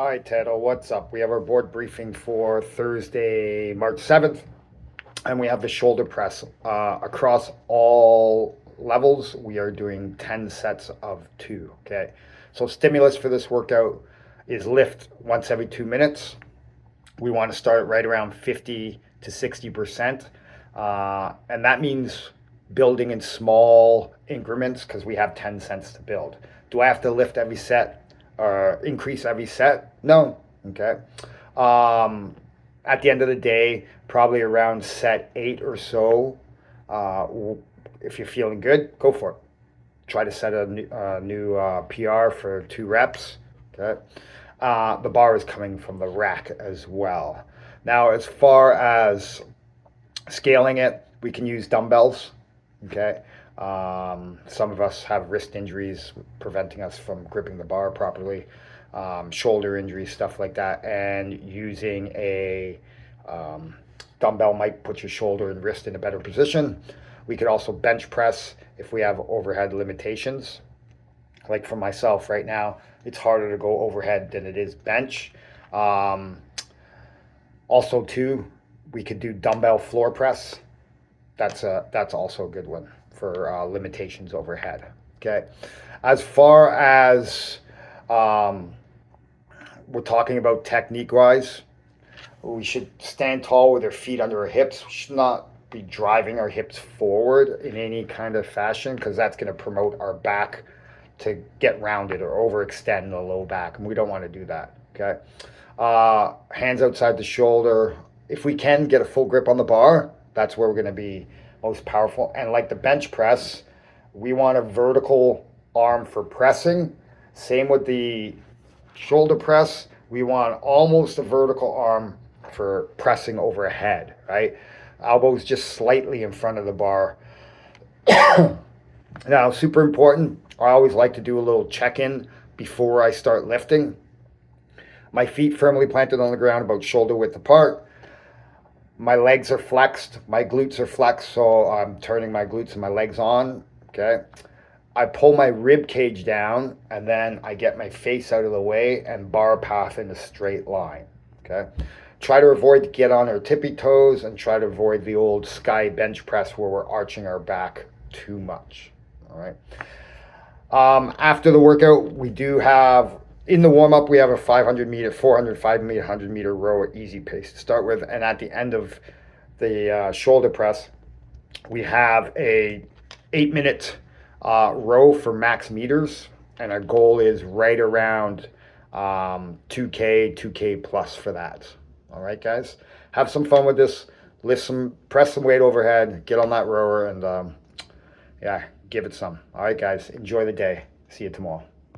All right, Ted, what's up? We have our board briefing for Thursday, March 7th, and we have the shoulder press. Across all levels, we are doing 10 sets of two, okay? So stimulus for this workout is lift once every 2 minutes. We want to start right around 50 to 60%. And that means building in small increments because we have 10 sets to build. Do I have to lift every set or increase every set? No. Okay. Um, at the end of the day, probably around set 8 or so, uh, if you're feeling good, go for it. Try to set a new PR for 2 reps. Okay. The bar is coming from the rack as well. Now, as far as scaling it, we can use dumbbells. Okay. Some of us have wrist injuries preventing us from gripping the bar properly, shoulder injuries, stuff like that. And using a dumbbell might put your shoulder and wrist in a better position. We could also bench press if we have overhead limitations. Like for myself right now, it's harder to go overhead than it is bench. Um, Also, too, we could do dumbbell floor press. That's also a good one for limitations overhead. Okay, as far as um, we're talking about technique wise, we should stand tall with our feet under our hips. We should not be driving our hips forward in any kind of fashion because that's going to promote our back to get rounded or overextend the low back, and we don't want to do that. Okay, hands outside the shoulder. If we can get a full grip on the bar, that's where we're going to be most powerful. And like the bench press, we want a vertical arm for pressing. Same with the shoulder press. We want almost a vertical arm for pressing overhead, right? Elbows just slightly in front of the bar. Now, super important, I always like to do a little check-in before I start lifting. My feet firmly planted on the ground, about shoulder width apart. My legs are flexed, my glutes are flexed, so I'm turning my glutes and my legs on, okay? I pull my rib cage down, and then I get my face out of the way and bar path in a straight line, okay? Try to avoid to get on our tippy toes and try to avoid the old sky bench press where we're arching our back too much, all right? After the workout, we do have, in the warm-up, we have a 500 meter, 400, 5 meter, 100 meter row at easy pace to start with. And at the end of the shoulder press, we have a 8-minute row for max meters. And our goal is right around 2K plus for that. All right, guys, have some fun with this. Lift some, press some weight overhead, get on that rower, and yeah, give it some. All right, guys, enjoy the day. See you tomorrow.